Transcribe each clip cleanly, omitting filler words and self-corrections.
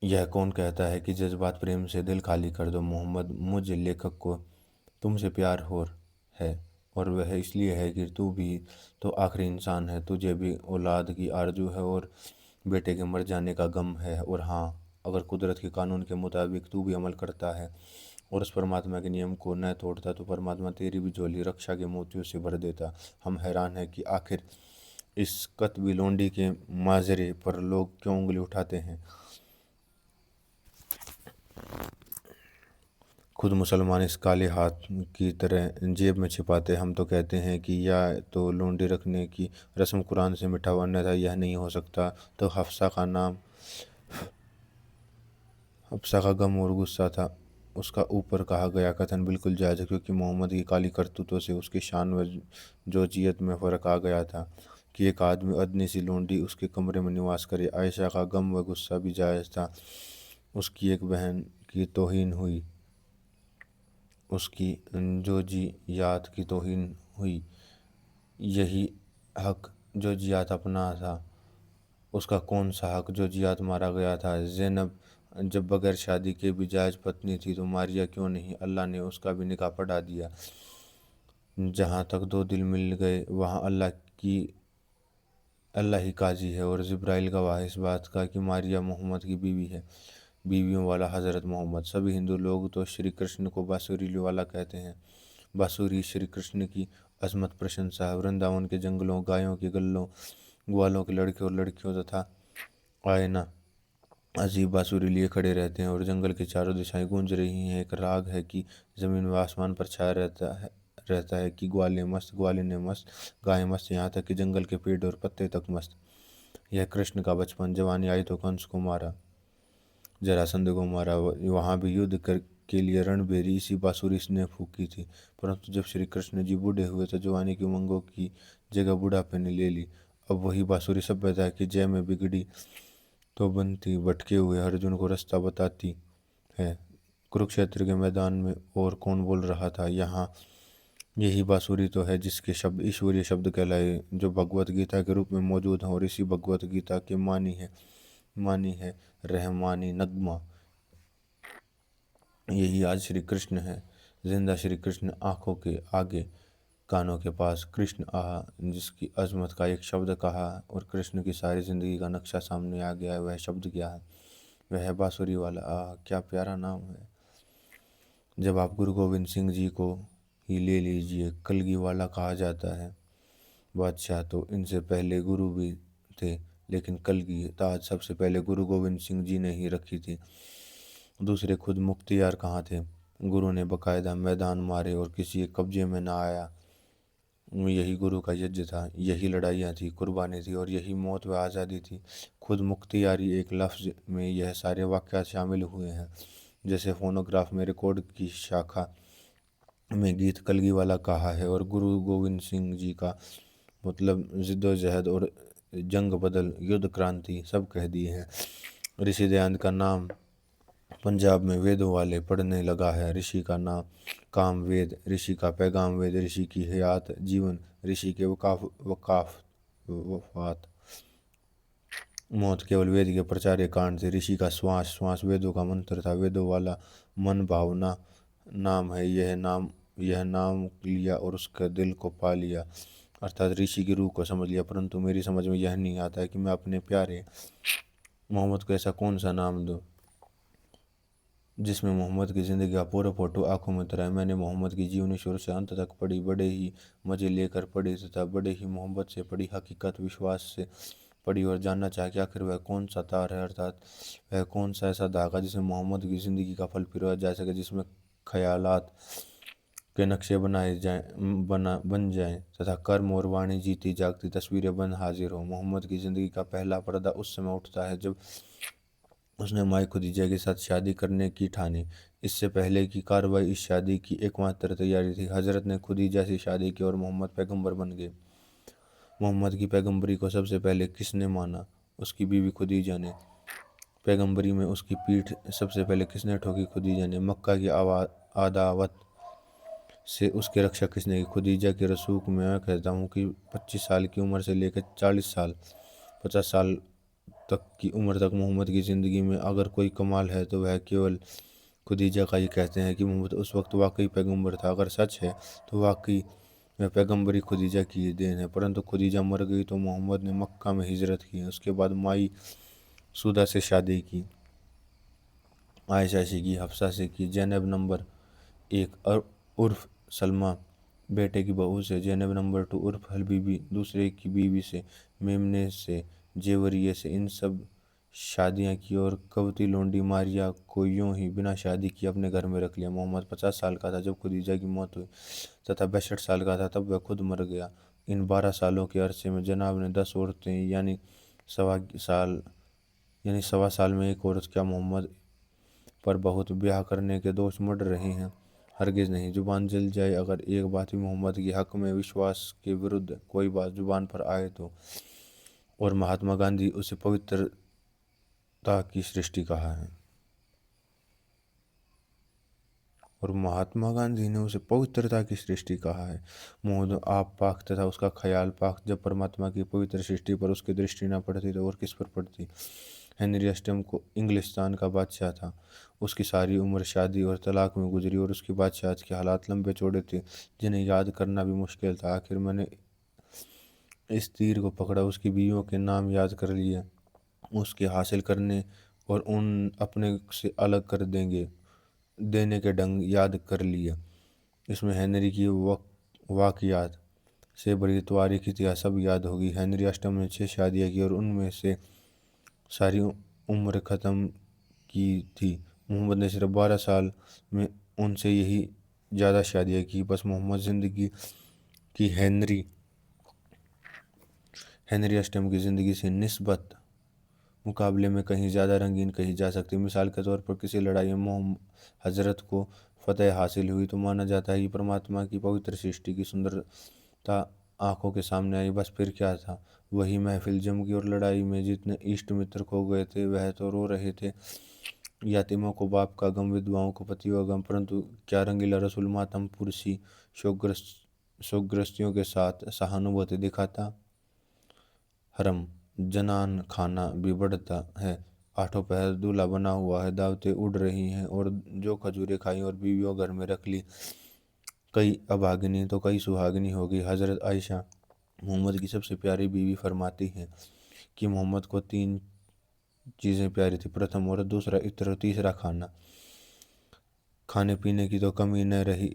यह कौन कहता है कि जज्बात प्रेम से दिल खाली कर दो मोहम्मद, मुझ लेखक को तुमसे प्यार हो है, और वह इसलिए है कि तू भी तो आखिरी इंसान है, तुझे भी औलाद की आरजू है और बेटे के मर जाने का गम है। और हाँ, अगर कुदरत के कानून के मुताबिक तू भी अमल करता है और उस परमात्मा के नियम को न तोड़ता तो परमात्मा तेरी भी झोली रक्षा के मोतियों से भर देता। हम हैरान है कि आखिर इस कत्वी लोंडी के माजरे पर लोग क्यों उंगली उठाते हैं। खुद मुसलमान इस काले हाथ की तरह जेब में छिपाते। हम तो कहते हैं कि या तो लोंडी रखने की रस्म कुरान से मिटा हुआ, अन्यथा यह नहीं हो सकता। तो हफ्सा का गम और गुस्सा था। उसका ऊपर कहा गया कथन बिल्कुल जायज़ है, क्योंकि मोहम्मद की काली करतूतों से उसकी शान व जोजियत में फ़र्क आ गया था कि एक आदमी अदनी सी लोंडी उसके कमरे में निवास करे। आयशा का गम व गुस्सा भी जायज़ था। उसकी एक बहन की तौहीन हुई, उसकी जोजियात की तौहीन हुई। यही हक जोजियात अपना था। उसका कौन सा हक? जोजियात मारा गया था। ज़ैनब जब बगैर शादी के भी जायज़ पत्नी थी तो मारिया क्यों नहीं? अल्लाह ने उसका भी निकाह पढ़ा दिया। जहाँ तक दो दिल मिल गए वहाँ अल्लाह ही काजी है और जिब्राइल गवाह है इस बात का कि मारिया मोहम्मद की बीवी है, बीवियों वाला हज़रत मोहम्मद। सभी हिंदू लोग तो श्री कृष्ण को बांसुरी वाला कहते हैं। बांसुरी श्री कृष्ण की अजमत प्रशंसा है। वृंदावन के जंगलों, गायों के गल्लों, ग्वालों के लड़के और लड़कियों तथा आयना अजीब बांसुरी लिए खड़े रहते हैं और जंगल की चारों दिशाएं गूंज रही हैं। एक राग है कि जमीन व आसमान पर छाया रहता है कि ग्वालिन मस्त, गायें मस्त, यहाँ तक कि जंगल के पेड़ और पत्ते तक मस्त। यह कृष्ण का बचपन। जवानी आई तो कंस को मारा, जरासंध को मारा, वहाँ भी युद्ध के लिए रणभेरी इसी बांसुरी ने फूकी थी। परंतु जब श्री कृष्ण जी बूढ़े हुए तो जवानी की उमंगों की जगह बुढ़ापे ने ले ली। अब वही बांसुरी सभ्यता की जय में बिगड़ी तो बनती, भटके हुए अर्जुन को रास्ता बताती है। कुरुक्षेत्र के मैदान में और कौन बोल रहा था? यहाँ यही बांसुरी तो है जिसके शब्द ईश्वरीय शब्द कहलाए, जो भगवत गीता के रूप में मौजूद हैं और इसी भगवत गीता के मानी है रहमानी नगमा। यही आज श्री कृष्ण है, जिंदा श्री कृष्ण, आंखों के आगे, कानों के पास। कृष्ण आहा, जिसकी अजमत का एक शब्द कहा और कृष्ण की सारी जिंदगी का नक्शा सामने आ गया है। वह शब्द क्या है? वह है बांसुरी वाला। आह, क्या प्यारा नाम है। जब आप गुरु गोविंद सिंह जी को ही ले लीजिए, कलगी वाला कहा जाता है। बादशाह तो इनसे पहले गुरु भी थे, लेकिन कलगी ताज सबसे पहले गुरु गोविंद सिंह जी ने ही रखी थी। दूसरे खुद मुख्तियार कहाँ थे? गुरु ने बकायदा मैदान मारे और किसी के कब्जे में ना आया। यही गुरु का यज्ञ था, यही लड़ाइयाँ थी, कुर्बानी थी और यही मौत व आज़ादी थी। खुद मुख्तियारी एक लफ्ज़ में यह सारे वाक़यात शामिल हुए हैं। जैसे फोनोग्राफ में रिकॉर्ड की शाखा में गीत कलगी वाला कहा है और गुरु गोविंद सिंह जी का मतलब जिद्दोजहद और जंग बदल, युद्ध, क्रांति सब कह दिए हैं। ऋषि दयानंद का नाम पंजाब में वेदों वाले पढ़ने लगा है। ऋषि का नाम काम वेद, ऋषि का पैगाम वेद, ऋषि की हयात जीवन, ऋषि के वफात मौत केवल वेद के प्रचार्य कांड थे। ऋषि का श्वास श्वास वेदों का मंत्र था। वेदों वाला मन भावना नाम है। यह नाम लिया और उसके दिल को पा लिया, अर्थात ऋषि की रूह को समझ लिया। परंतु मेरी समझ में यह नहीं आता है कि मैं अपने प्यारे मोहम्मद को ऐसा कौन सा नाम दूं जिसमें मोहम्मद की ज़िंदगी का पूरा फोटो आंखों में उतरा है। मैंने मोहम्मद की जीवनी शुरू से अंत तक पढ़ी, बड़े ही मज़े लेकर पढ़ी तथा बड़े ही मोहब्बत से पढ़ी, हकीकत विश्वास से पढ़ी और जानना चाहा कि आखिर वह कौन सा तार है, अर्थात वह कौन सा ऐसा धागा जिसमें मोहम्मद की ज़िंदगी का फल पिरोया जा सके, जिसमें ख्यालात के नक्शे बन जाएं तथा कर्म और वाणी जीती जागती तस्वीरें बन हाजिर हो। मोहम्मद की ज़िंदगी का पहला पर्दा उस समय उठता है जब उसने माई खुदीजा के साथ शादी करने की ठानी। इससे पहले की कार्रवाई इस शादी की एकमात्र तैयारी थी। हजरत ने खुदीजा से शादी की और मोहम्मद पैगंबर बन गए। मोहम्मद की पैगंबरी को सबसे पहले किसने माना? उसकी बीवी खुदीजा ने। पैगंबरी में उसकी पीठ सबसे पहले किसने ठोकी? खुदीजा ने। मक्का की आदावत से उसकी रक्षा किसने की? खुदीजा के रसूख में मैं कहता हूँ कि 25 साल की उम्र से लेकर 40 साल 50 साल तक की उम्र तक मोहम्मद की ज़िंदगी में अगर कोई कमाल है तो वह केवल खुदीजा का ही कहते हैं कि मोहम्मद उस वक्त वाकई पैगंबर था। अगर सच है तो वाकई वह पैगंबरी खुदीजा की देन है। परंतु खुदीजा मर गई तो मोहम्मद ने मक्का में हिजरत की। उसके बाद माई सुदा से शादी की, आयशा से की, हफ्सा से की, जैनब नंबर 1 और उर्फ सलमा बेटे की बहू से, जैनब नंबर 2 उर्फ हलबीबी दूसरे की बीवी से, मेमने से, जेवरिये से, इन सब शादियां की और कवती लोंडी मारिया को यूं ही बिना शादी किए अपने घर में रख लिया। मोहम्मद 50 साल का था जब खुदीजा की मौत हुई तथा 62 साल का था तब वह खुद मर गया। इन 12 सालों के अरसे में जनाब ने 10 औरतें सवा साल यानी सवा साल में एक औरत। क्या मोहम्मद पर बहुत ब्याह करने के दोष मढ़ रहे हैं? हरगिज नहीं। जुबान जल जाए अगर एक बात भी मोहम्मद के हक में विश्वास के विरुद्ध कोई बात जुबान पर आए तो। और महात्मा गांधी उसे पवित्रता की सृष्टि कहा है। और महात्मा गांधी ने उसे पवित्रता की सृष्टि कहा है। मोहम्मद आप पाक तथा उसका ख्याल पाक। जब परमात्मा की पवित्र सृष्टि पर उसकी दृष्टि न पड़ती तो और किस पर पड़ती? हेनरी अष्टम को इंग्लिस्तान का बादशाह था। उसकी सारी उम्र शादी और तलाक में गुजरी और उसकी बादशाहत के हालात लंबे चौड़े थे जिन्हें याद करना भी मुश्किल था। आखिर मैंने इस तीर को पकड़ा, उसकी बीवियों के नाम याद कर लिए, उसके हासिल करने और उन अपने से अलग कर देने के ढंग याद कर लिए। इसमें हेनरी की वाकयात से बड़ी तारीख इतिहास सब याद होगी। हेनरी अष्टम ने 6 शादियाँ की और उनमें से सारी उम्र ख़त्म की थी। मोहम्मद ने सिर्फ 12 साल में उनसे यही ज़्यादा शादियाँ की। बस मोहम्मद ज़िंदगी की हेनरी अष्टम की ज़िंदगी से निस्बत मुकाबले में कहीं ज़्यादा रंगीन कही जा सकती। मिसाल के तौर पर किसी लड़ाई में मोहम्मद हजरत को फतह हासिल हुई तो माना जाता है कि परमात्मा की पवित्र सृष्टि की सुंदरता आंखों के सामने आई। बस फिर क्या था? वही महफिल जम गई और लड़ाई में जितने इष्ट मित्र खो गए थे वह तो रो रहे थे। यतीमों को बाप का गम, विधवाओं को पति का गम। परंतु क्या रंगीला रसूल मातम पुरसी शोकग्रस्तियों के साथ सहानुभूति दिखाता? हरम जनान खाना भी बढ़ता है, 8 पहर दूल्हा बना हुआ है, दावतें उड़ रही हैं और जो खजूरें खाई और बीवियों घर में रख ली, कई अभागिनी तो कई सुहागिनी हो गई। हजरत आयशा मोहम्मद की सबसे प्यारी बीवी फरमाती हैं कि मोहम्मद को 3 चीज़ें प्यारी थी, प्रथम औरत, दूसरा इत्र, तीसरा खाना। खाने पीने की तो कमी न रही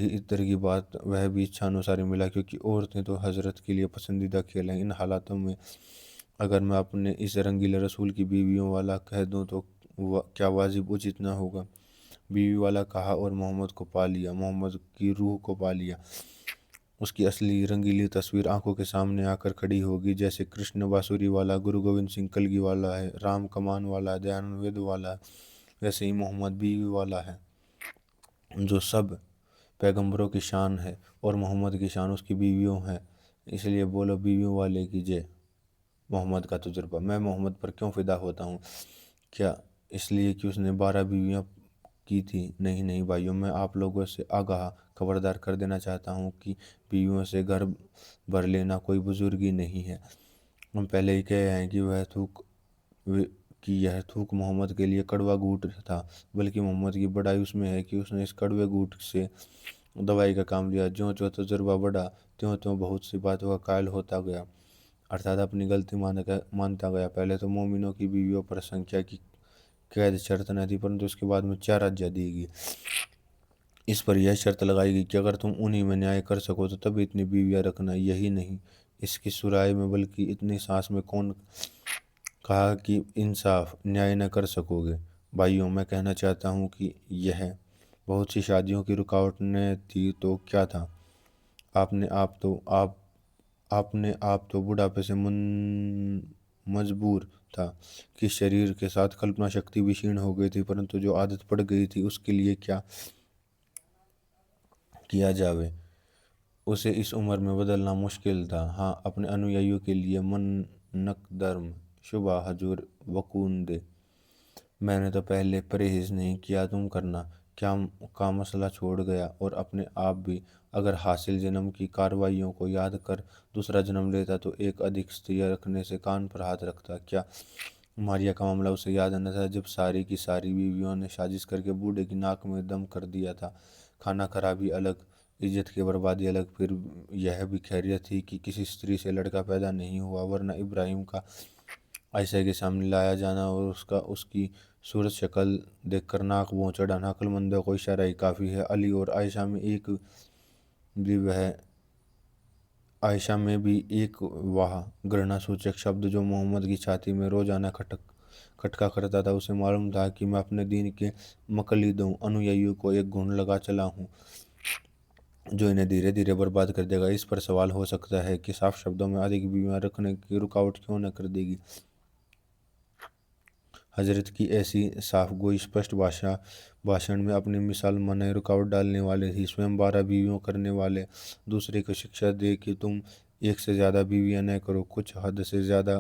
इत्र की बात वह भी इच्छा अनुसार ही मिला, क्योंकि औरतें तो हजरत के लिए पसंदीदा खेल हैं। इन हालातों में अगर मैं अपने इस रंगीले रसूल की बीवियों वाला कह दूं तो क्या वाजिब उचित ना होगा? बीवी वाला कहा और मोहम्मद को पा लिया, मोहम्मद की रूह को पा लिया। उसकी असली रंगीली तस्वीर आंखों के सामने आकर खड़ी होगी। जैसे कृष्ण बांसुरी वाला, गुरु गोविंद सिंह कलगी वाला है, राम कमान वाला, दयानंद वेद वाला है, वैसे ही मोहम्मद बीवी वाला है जो सब पैगंबरों की शान है और मोहम्मद की शान उसकी बीवियों है। इसलिए बोलो बीवियों वाले की जय। मोहम्मद का तजुर्बा। मैं मोहम्मद पर क्यों फिदा होता हूँ? क्या इसलिए कि उसने 12 बीवियाँ की थी? नहीं नहीं भाइयों, मैं आप लोगों से आगाह खबरदार कर देना चाहता हूँ कि बीवियों से घर भर लेना कोई बुजुर्गी नहीं है। हम पहले ही कहे हैं कि यह थूक मोहम्मद के लिए कड़वा घूंट था, बल्कि मोहम्मद की बड़ाई उसमें है कि उसने इस कड़वे घूंट से दवाई का काम लिया। ज्यों ज्यों तजुर्बा बढ़ा त्यों त्यों बहुत सी बातों का कायल होता गया, अर्थात अपनी गलती मानता गया। पहले तो मोमिनों की बीवियों पर संख्या की कैद शर्त न थी, परंतु उसके बाद में 4 आज्ञा दी गई। इस पर यह शर्त लगाई गई कि अगर तुम उन्हीं में न्याय कर सको तो तभी इतनी बीवियाँ रखना। यही नहीं, इसकी सुराय में बल्कि इतनी सांस में कौन कहा कि इंसाफ न्याय न कर सकोगे? भाइयों, मैं कहना चाहता हूँ कि यह बहुत सी शादियों की रुकावट न थी तो क्या था? आपने आप तो बुढ़ापे से मजबूर था कि शरीर के साथ कल्पना शक्ति भी क्षीण हो गई थी, परंतु जो आदत पड़ गई थी उसके लिए क्या किया जावे? उसे इस उम्र में बदलना मुश्किल था। हाँ, अपने अनुयायियों के लिए मन्नक धर्म शुभा हजूर वकून दे। मैंने तो पहले परहेज नहीं किया, तुम करना क्या का मसला छोड़ गया और अपने आप भी। अगर हासिल जन्म की कार्रवाइयों को याद कर दूसरा जन्म लेता तो एक अधिक स्त्रियाँ रखने से कान पर हाथ रखता। क्या ماریا کا معاملہ اسے یاد آنا تھا جب ساری کی ساری بیویوں نے سازش کر کے بوڑھے کی ناک میں دم کر دیا تھا۔ کھانا خرابی الگ، عزت کی بربادی الگ، پھر یہ بھی خیریت تھی کہ کسی استری سے لڑکا پیدا نہیں ہوا، ورنہ ابراہیم کا عائشہ کے سامنے لایا جانا اور اس کی صورت شکل دیکھ کر ناک بھون چڑھانا عقل مندوں کو اشارہ ہی کافی ہے۔ علی اور عائشہ میں بھی ایک واہ گرنا سوچک شبد جو محمد کی چھاتی میں روزانہ کھٹکا کرتا تھا۔ اسے معلوم تھا کہ میں اپنے دین کے مقلدوں، انویائیوں کو ایک گھن لگا چلا ہوں جو انہیں دھیرے دھیرے برباد کر دے گا۔ اس پر سوال ہو سکتا ہے کہ صاف شبدوں میں ادھک بیویاں رکھنے کی رکاوٹ کیوں نہ کر دے گی؟ حضرت کی ایسی صاف گوئی اسپشٹ بھاشن میں اپنی مثال منع رکاوٹ ڈالنے والے تھی۔ سوئم 12 بیویوں کرنے والے دوسرے کو شکشا دے کہ تم ایک سے زیادہ بیویاں نہ کرو، کچھ حد سے زیادہ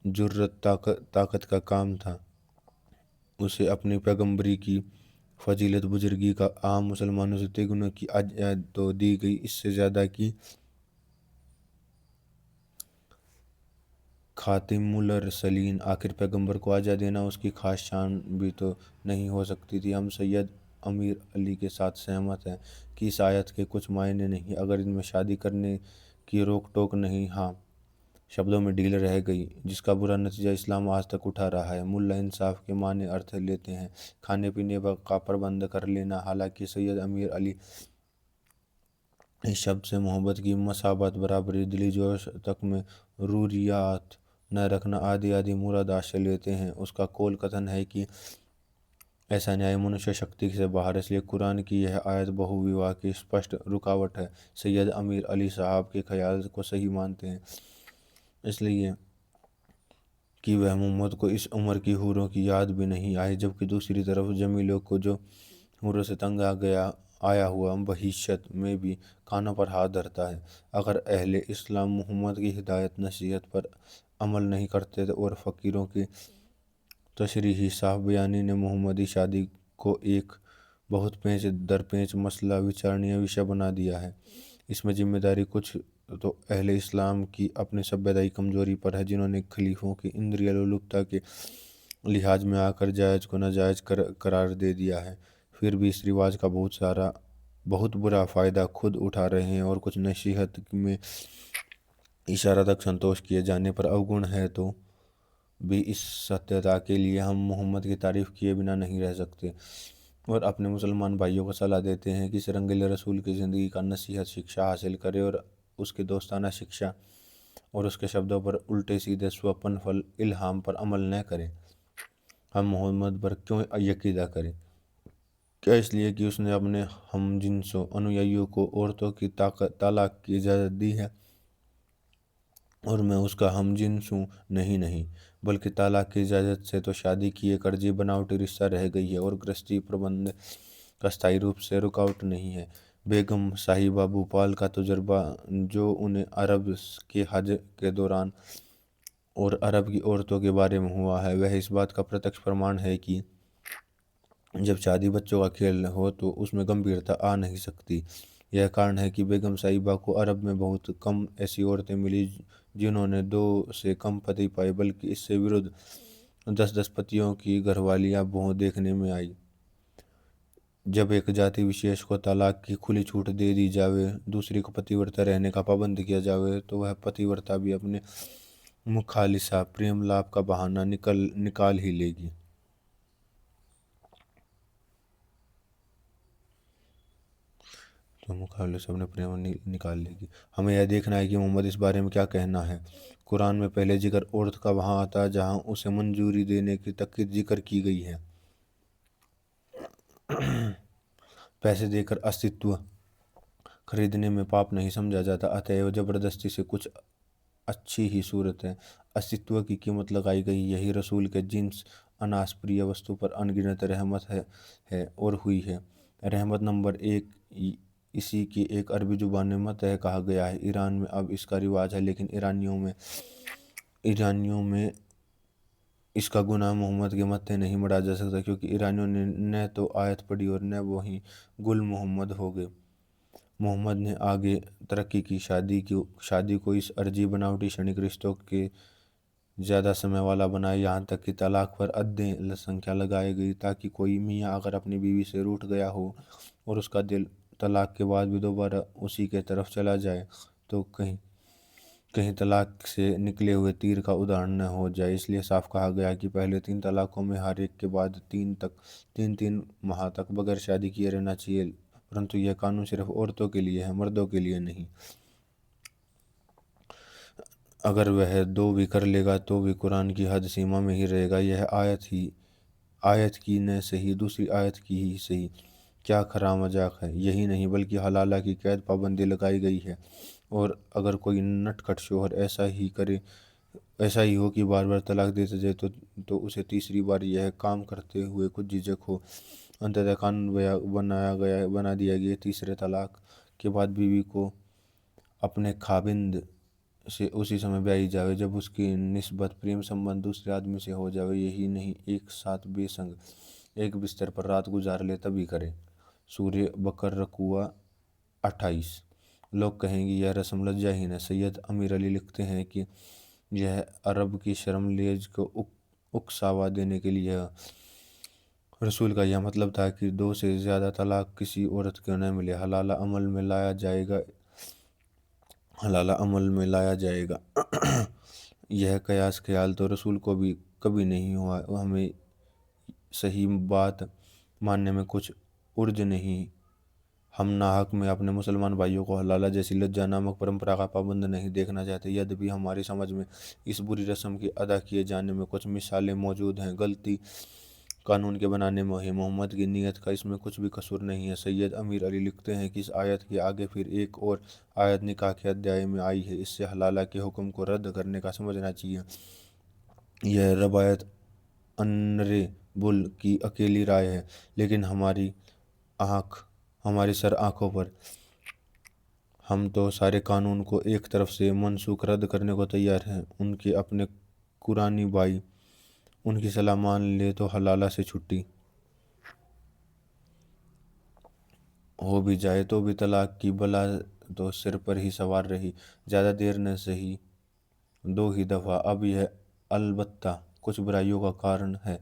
جرأت طاقت کا کام تھا۔ اسے اپنی پیغمبری کی فضیلت بزرگی کا عام مسلمانوں سے تگنوں کی اجازت تو دی گئی، اس سے زیادہ کی خاتم الرسلین آخر پیغمبر کو آزاد دینا اس کی خاص شان بھی تو نہیں ہو سکتی تھی؟ ہم سید امیر علی کے ساتھ سہمت ہیں کہ اس آیت کے کچھ معنی نہیں، اگر ان میں شادی کرنے کی روک ٹوک نہیں، ہاں شبدوں میں ڈھیل رہ گئی، جس کا برا نتیجہ اسلام آج تک اٹھا رہا ہے۔ ملا انصاف کے معنی ارتھ لیتے ہیں کھانے پینے کا پربند کر لینا، حالانکہ سید امیر علی اس شبد سے محبت کی مسابت، برابری، دلی جوش تک میں روریات نہ رکھنا آدھی آدھی مراد سے لیتے ہیں۔ اس کا قول کتن ہے کہ ایسا نیائے منشیہ شکتی سے باہر، اس لیے قرآن کی یہ آیت بہو وواہ کی اسپشٹ رکاوٹ ہے۔ سید امیر علی صاحب کے خیال کو صحیح مانتے ہیں، اس لیے کہ وہ محمد کو اس عمر کی حوروں کی یاد بھی نہیں آئی، جبکہ دوسری طرف جمیلوں کو جو حوروں سے تنگ آیا ہوا بہیشت میں بھی کانوں پر ہاتھ دھرتا ہے۔ اگر اہل اسلام محمد کی ہدایت نصیحت پر عمل نہیں کرتے اور فقیروں کی تشریحی صاف بیانی نے محمدی شادی کو ایک بہت پیچ در پیچ مسئلہ وچارنیہ وشے بنا دیا ہے، اس میں ذمہ داری کچھ تو اہل اسلام کی اپنی سبھیائی کمزوری پر ہے، جنہوں نے خلیفوں کی اندریہ لولپتا کے لحاظ میں آ کر جائز کو ناجائز قرار دے دیا ہے۔ پھر بھی اس رواج کا بہت برا فائدہ خود اٹھا رہے ہیں، اور کچھ نصیحت میں اشارہ تک سنتوش کیے جانے پر اوگن ہے تو بھی اس ستیہ کے لیے ہم محمد کی تعریف کیے بنا نہیں رہ سکتے، اور اپنے مسلمان بھائیوں کو صلاح دیتے ہیں کہ اس رنگیلے رسول کی زندگی کا نصیحت شکشا حاصل کرے اور اس کی دوستانہ شکشا اور اس کے شبدوں پر الٹے سیدھے سوپن پھل الہام پر عمل نہ کریں۔ ہم محمد پر کیوں عقیدہ کریں؟ کیا اس لیے کہ اس نے اپنے ہم جنسوں انویائیوں کو عورتوں کی طلاق کی اجازت دی ہے اور میں اس کا ہم جنس ہوں؟ نہیں، بلکہ طلاق کی اجازت سے تو شادی کی ایک عرضی بناوٹی رشتہ رہ گئی ہے اور گرہستی پربند کا استھائی روپ سے رکاوٹ نہیں ہے۔ بیگم صاحبہ بھوپال کا تجربہ جو انہیں عرب کے حج کے دوران اور عرب کی عورتوں کے بارے میں ہوا ہے، وہ اس بات کا پرتکش پرمان ہے کہ جب شادی بچوں کا کھیل ہو تو اس میں گمبھیرتا آ نہیں سکتی۔ یہ کارن ہے کہ بیگم صاحبہ کو عرب میں بہت کم ایسی عورتیں ملی جنہوں نے 2 سے کم پتی پائے، بلکہ اس سے ورد 10 پتیوں کی گھر والیاں بہت دیکھنے میں آئی۔ جب ایک جاتی وشیش کو طلاق کی کھلی چھوٹ دے دی جاوے، دوسری کو پتی ورتا رہنے کا پابند کیا جاوے، تو وہ پتی ورتا بھی اپنے مخالصہ پریم لاپ کا بہانہ نکال ہی لے گی۔ ہمیں یہ دیکھنا ہے کہ محمد اس بارے میں کیا کہنا ہے۔ قرآن میں پہلے ذکر عورت کا وہاں آتا ہے جہاں اسے منظوری دینے کی تاکید ذکر کی گئی ہے۔ پیسے دے کر استتو خریدنے میں پاپ نہیں سمجھا جاتا، اتئو زبردستی سے کچھ اچھی ہی صورت ہے۔ استتو کی قیمت لگائی گئی، یہی رسول کے جنس اناسپریہ وستو پر انگنت رحمت ہے اور ہوئی ہے۔ رحمت نمبر 1 اسی کی ایک عربی زبان میں متع کہا گیا ہے۔ ایران میں اب اس کا رواج ہے، لیکن ایرانیوں میں اس کا گناہ محمد کے متع نہیں مڑا جا سکتا، کیونکہ ایرانیوں نے نہ تو آیت پڑھی اور نہ وہی گل محمد ہو گئے۔ محمد نے آگے ترقی کی، شادی کو اس عرضی بناوٹی شنک رشتوں کے زیادہ سمے والا بنایا، یہاں تک کہ طلاق پر ادھے سنکھیا لگائی گئی، تاکہ کوئی میاں اگر اپنی بیوی سے روٹھ گیا ہو اور اس کا دل طلاق کے بعد بھی دوبارہ اسی کے طرف چلا جائے تو کہیں طلاق سے نکلے ہوئے تیر کا ادھارن نہ ہو جائے۔ اس لیے صاف کہا گیا کہ پہلے 3 طلاقوں میں ہر ایک کے بعد 3 ماہ تک بغیر شادی کیے رہنا چاہیے، پرنتو یہ قانون صرف عورتوں کے لیے ہے، مردوں کے لیے نہیں۔ اگر وہ 2 بھی کر لے گا تو بھی قرآن کی حد سیما میں ہی رہے گا۔ یہ آیت کی نہ صحیح، دوسری آیت کی ہی صحیح، کیا کھرا مذاق ہے۔ یہی نہیں بلکہ حلالہ کی قید پابندی لگائی گئی ہے، اور اگر کوئی نٹ کھٹ شوہر ایسا ہی ہو کہ بار بار طلاق دیتا جائے تو اسے تیسری بار یہ کام کرتے ہوئے کچھ جھجک ہو۔ انتہا قانون بنا دیا گیا تیسرے طلاق کے بعد بیوی کو اپنے خاوند سے اسی سمے بیائی جاوے جب اس کی نسبت پریم سمبند دوسرے آدمی سے ہو جاوے۔ یہی نہیں، ایک ساتھ بے سنگ ایک بستر پر رات گزار لے تبھی کرے۔ سورہ بقرہ رکوع 28۔ لوگ کہیں گے یہ رسم لجاہین ہے۔ سید امیر علی لکھتے ہیں کہ یہ عرب کی شرم لیج کو اکساوا دینے کے لیے رسول کا یہ مطلب تھا کہ 2 سے زیادہ طلاق کسی عورت کو نہ ملے، حلالہ عمل میں لایا جائے گا۔ یہ قیاس خیال تو رسول کو بھی کبھی نہیں ہوا۔ ہمیں صحیح بات ماننے میں کچھ عرج نہیں۔ ہم ناحق میں اپنے مسلمان بھائیوں کو حلالہ جیسی لجا نامک پرمپرا کا پابند نہیں دیکھنا چاہتے۔ یدپی ہماری سمجھ میں اس بری رسم کے ادا کیے جانے میں کچھ مثالیں موجود ہیں۔ غلطی قانون کے بنانے میں ہوئی، محمد کی نیت کا اس میں کچھ بھی قصور نہیں ہے۔ سید امیر علی لکھتے ہیں کہ اس آیت کے آگے پھر ایک اور آیت نکاح کے ادھیائے میں آئی ہے، اس سے حلالہ کے حکم کو رد کرنے کا سمجھنا چاہیے۔ یہ روایت انرے بل کی اکیلی رائے ہے، لیکن ہماری سر آنکھوں پر ہم تو سارے قانون کو ایک طرف سے منسوخ رد کرنے کو تیار ہیں۔ ان کے اپنے قرآنی بھائی ان کی صلاح مان لے تو حلالہ سے چھٹی ہو بھی جائے تو بھی طلاق کی بلا تو سر پر ہی سوار رہی۔ زیادہ دیر نہ سہی، 2 ہی دفعہ۔ اب یہ البتہ کچھ برائیوں کا کارن ہے۔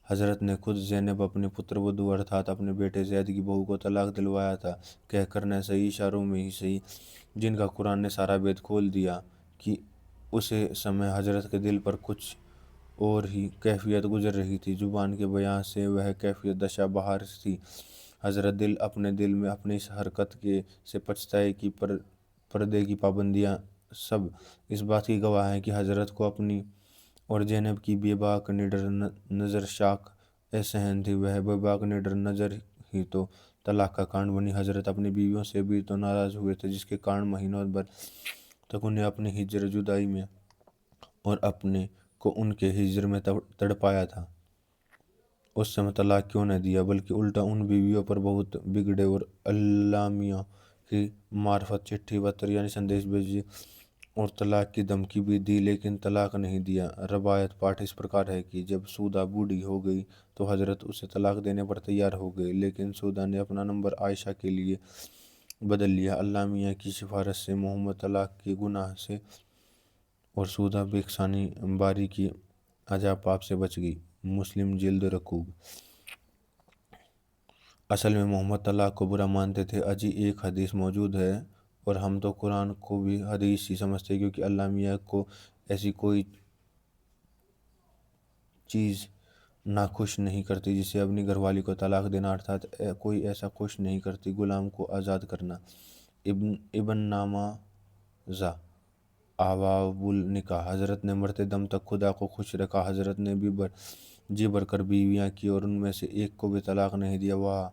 حضرت نے خود زینب اپنے پتر ودو ارتھات اپنے بیٹے زید کی بہو کو طلاق دلوایا تھا، کہہ کر نہ صحیح، اشاروں میں ہی صحیح، جن کا قرآن نے سارا بھید کھول دیا کہ اسے سمے حضرت کے دل پر کچھ اور ہی کیفیت گزر رہی تھی۔ زبان کے بیان سے وہ کیفیت دشا بہار تھی۔ حضرت اپنے دل میں اپنی اس حرکت سے پچھتائے کہ پردے کی پابندیاں سب اس بات کی گواہ ہیں کہ حضرت کو اپنی اور زینب کی بے باک نڈر نظر شاک سہن تھی۔ وہ بے باک نڈر نظر ہی تو طلاق کا کانڈ بنی۔ حضرت اپنی بیویوں سے بھی تو ناراض ہوئے تھے، جس کے کارن مہینوں بھر تک انہیں اپنی ہجر جدائی میں اور اپنے کو ان کے ہجر میں تڑپایا تھا۔ اس سمے طلاق کیوں نہ دیا، بلکہ الٹا ان بیویوں پر بہت بگڑے اور اعلامیہ کی معرفت چٹھی پتر یعنی سندیش بھیجے اور طلاق کی دھمکی بھی دی، لیکن طلاق نہیں دیا۔ روایت پاٹھ اس پرکار ہے کہ جب سودا بوڑھی ہو گئی تو حضرت اسے طلاق دینے پر تیار ہو گئے، لیکن سودا نے اپنا نمبر عائشہ کے لیے بدل لیا۔ اعلامیہ کی سفارش سے محمد طلاق کے گناہ سے اور سودا بھکشانی باری کی عذاب پاپ سے بچ گئی۔ مسلم جلد رکوع۔ اصل میں محمد طلاق کو برا مانتے تھے۔ اجی ایک حدیث موجود ہے، اور ہم تو قرآن کو بھی حدیث ہی سمجھتے، کیونکہ اعلامیہ کو ایسی کوئی چیز ناخوش نہیں کرتی جسے اپنی گھر والی کو طلاق دینا، ارتھات کوئی ایسا خوش نہیں کرتی غلام کو آزاد کرنا۔ ابن نامازہ آبواب النکاح۔ حضرت نے مرتے دم تک خدا کو خوش رکھا۔ حضرت نے بھی جی بھر کر بیویاں کی اور ان میں سے ایک کو بھی طلاق نہیں دیا۔ واہ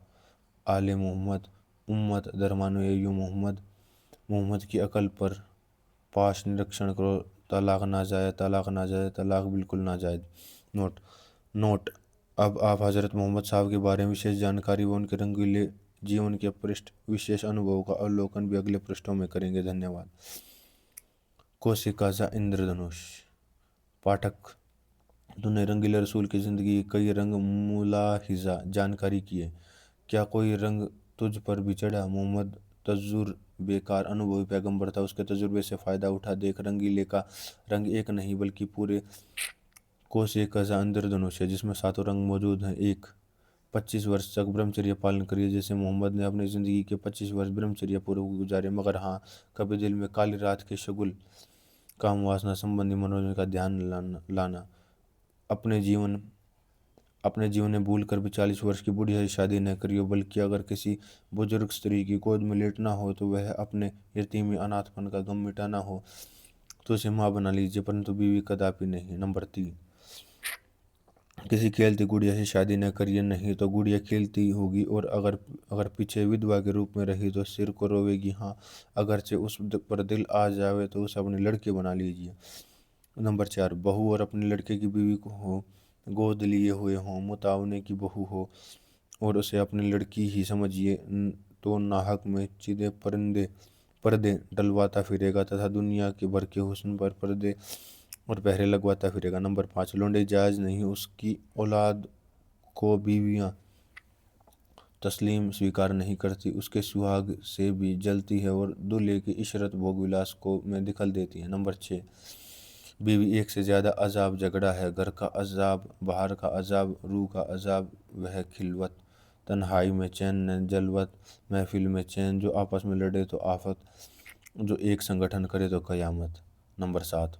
آل محمد، امت درمانو ایو محمد کی عقل پر پاش نرکشن کرو۔ طلاق ناجائز، طلاق ناجائز، طلاق بالکل ناجائز۔ نوٹ: اب آپ حضرت محمد صاحب کے بارے میں وشیش جانکاری و ان کے رنگیلے جیون کے پرشٹھ وشیش انوبھووں کا اولوکن بھی اگلے پرشٹوں میں کریں گے۔ دھنیہ واد۔ کوسیکازا اندر دھنش۔ پاٹھک، تو نے رنگیلے رسول کی زندگی کے کئی رنگ ملاحظہ جانکاری کیے، کیا کوئی رنگ تجھ پر بھی چڑھا؟ محمد तजुर्बे कार अनुभवी पैगंबर था। उसके तजुर्बे से फ़ायदा उठा देख रंगीले का रंग एक नहीं बल्कि पूरे कोस एक गजा इंद्रधनुष है जिसमें सातों रंग मौजूद हैं। एक 25 वर्ष तक ब्रह्मचर्य पालन करिए, जैसे मोहम्मद ने अपनी ज़िंदगी के 25 वर्ष ब्रह्मचर्य पूर्वक गुजारे। मगर हाँ, कभी दिल में काली रात के शगुल काम वासना संबंधी मनोरंजन का ध्यान लाना। अपने जीवन में भूल कर भी 40 वर्ष की बुढ़िया से शादी न करियो, बल्कि अगर किसी बुजुर्ग स्त्री की गोद में लेटना हो तो वह अपने यतीमी अनाथपन का गम मिटाना हो तो उसे माँ बना लीजिए, परंतु बीवी कदापि नहीं। नंबर 3, किसी खेलती गुड़िया से शादी न करिए, नहीं तो गुड़िया खेलती होगी और अगर पीछे विधवा के रूप में रही तो सिर को रोवेगी। हाँ, अगरचे उस पर दिल आ जावे तो उसे अपनी लड़की बना लीजिए। नंबर 4, बहू और अपने लड़के की बीवी को हो, गोद लिए हुए हों, मुतावने की बहू हो और उसे अपनी लड़की ही समझिए तो नाहक में चीदे पर्दे डलवाता फिरेगा तथा दुनिया के भर के हुस्न पर पर्दे और पहरे लगवाता फिरेगा। नंबर 5, लौंडे जायज़ नहीं, उसकी औलाद को बीवियां तस्लीम स्वीकार नहीं करती, उसके सुहाग से भी जलती है और दूल्हे की इशरत भोग विलास को में दिखल देती है। नंबर 6, बीवी एक से ज़्यादा अजाब झगड़ा है, घर का अजाब, बाहर का अजाब, रूह का अजाब वह खिलवत, तन्हाई में चैन न जलवत, महफिल में चैन, जो आपस में लड़े तो आफत, जो एक संगठन करे तो कयामत। नंबर 7,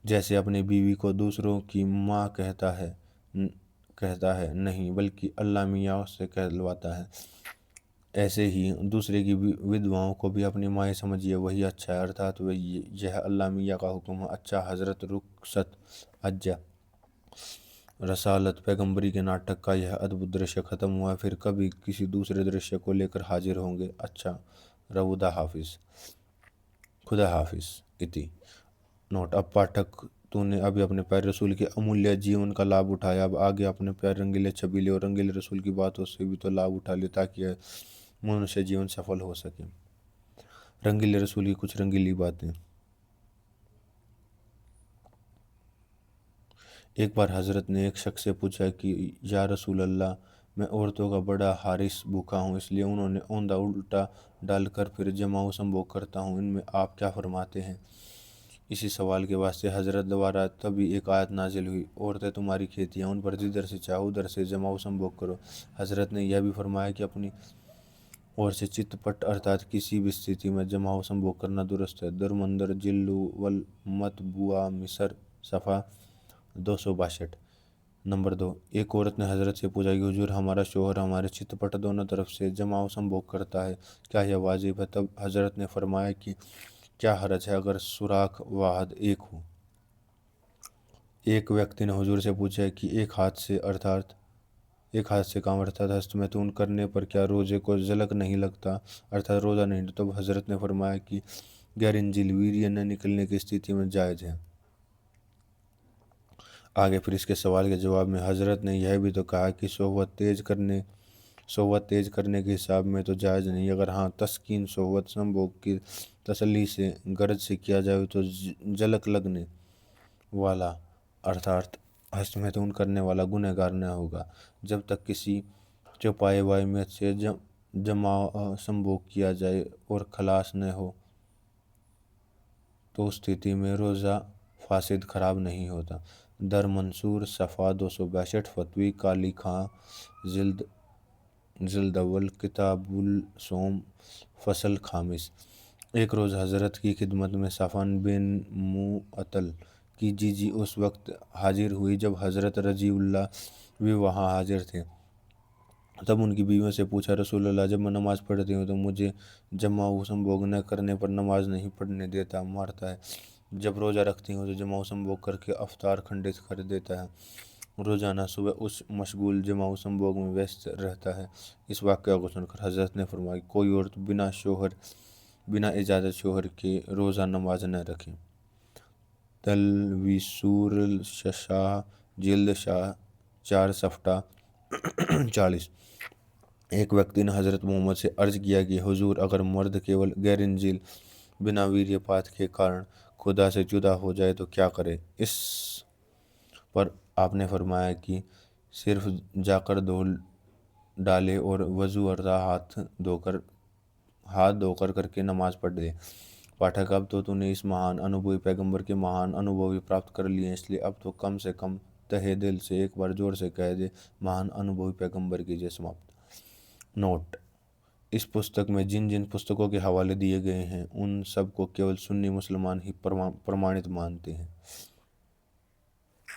जैसे अपनी बीवी को दूसरों की माँ कहता है नहीं बल्कि अल्लाह मियाँ से कहलवाता है, ऐसे ही दूसरे की विधवाओं को भी अपनी माँ समझिए, वही अच्छा है, अर्थात वह यह अल्लाह मियाँ का हुक्म है। अच्छा, हजरत रुखसत अज्जा रसालत पैगंबरी के नाटक का यह अद्भुत दृश्य खत्म हुआ, फिर कभी किसी दूसरे दृश्य को लेकर हाजिर होंगे। अच्छा, खुदा हाफिज इति। नोट, अब पाठक तूने अभी अपने प्यारे रसूल के अमूल्य जीवन का लाभ उठाया, अब आगे अपने प्यारे रंगीले छबीले और रंगीले रसूल की बातों से भी तो लाभ उठा ले ताकि मनुष्य जीवन सफल हो सके। रंगीले रसूल की कुछ रंगीली बातें। एक बार हजरत ने एक शख्स से पूछा कि या रसूल अल्लाह, मैं औरतों का बड़ा हारिस भूखा हूँ, इसलिए उन्होंने औंधा उल्टा डालकर फिर जमाऊ संभोग करता हूँ, इनमें आप क्या फरमाते हैं। इसी सवाल के वास्ते हजरत द्वारा तभी एक आयत नाजिल हुई, औरतें तुम्हारी खेतियाँ, उन पर जिधर से चाहो उधर से जमाऊ संभोग करो। हजरत ने यह भी फरमाया कि अपनी और से चितपट अर्थात किसी भी स्थिति में जमाव संभोग करना दुरुस्त है। दरमंदर जिल्लू वल मतबुआ मिसर सफ़ा 262। नंबर 2, एक औरत ने हजरत से पूछा कि हुजूर, हमारा शोहर हमारे चितपट दोनों तरफ से जमाव संभोग करता है, क्या यह वाजिब है। तब हजरत ने फरमाया कि क्या हरज है अगर सुराख वाहद एक हो। एक व्यक्ति ने हुजूर से पूछा कि एक हाथ से काम अर्थात हस्तमैथुन करने पर क्या रोजे को झलक नहीं लगता, अर्थात रोज़ा नहीं। तब हजरत ने फरमाया कि गैरिंजिल वीर्य न निकलने की स्थिति में जायज़ है। आगे फिर इसके सवाल के जवाब में हजरत ने यह भी तो कहा कि सोहवत तेज करने के हिसाब में तो जायज़ नहीं, अगर हाँ तस्कीन सोहवत संभोग की तसल्ली से गरज से किया जाए तो झलक लगने वाला अर्थात हस्तमैथुन करने वाला गुनहगार न होगा। जब तक किसी चौपाए वाय में से जमा संभोग किया जाए और खलास न हो तो स्थिति में रोज़ा फासिद खराब नहीं होता। दर मंसूर सफ़ा 262, फतवी काली खां जिल्द अव्वल किताबुल सोम फसल खामिस। एक रोज़ हजरत की खिदमत में सफ़ान बिन मुअत्तल की जीजी उस वक्त हाजिर हुई जब हजरत रजीउल्लाह भी वहाँ हाजिर थे। तब उनकी बीवियों से पूछा, रसूल अल्लाह, जब मैं नमाज़ पढ़ती हूँ तो मुझे जमाऊ संभोग न करने पर नमाज नहीं पढ़ने देता, मारता है। जब रोज़ा रखती हूँ तो जमाऊ संभोग करके अफ्तार खंडित कर देता है। रोज़ाना सुबह उस मशगूल जमाऊ संभोग में व्यस्त रहता है। इस वाक़या को सुनकर हजरत ने फरमाया, कोई औरत बिना इजाज़त शोहर के रोज़ा नमाज न रखे। तलवीसूर शाह जिल्द शाह 4 सफ़ा 40। एक व्यक्ति ने हजरत मोहम्मद से अर्ज किया कि हुजूर, अगर मर्द केवल गैरिंजिल बिना वीर्यपात के कारण खुदा से जुदा हो जाए तो क्या करे। इस पर आपने फरमाया कि सिर्फ जाकर धो डाले और वजू और हाथ धोकर हाथ धोकर करके नमाज पढ़ दे। पाठक, अब तो तूने इस महान अनुभवी पैगंबर के महान अनुभव भी प्राप्त कर लिए हैं, इसलिए अब तो कम से कम तहे दिल से एक बार जोर से कह दे, महान अनुभवी पैगंबर की जय। समाप्त। नोट: इस पुस्तक में जिन जिन पुस्तकों के हवाले दिए गए हैं उन सब को केवल सुन्नी मुसलमान ही प्रमाणित मानते हैं।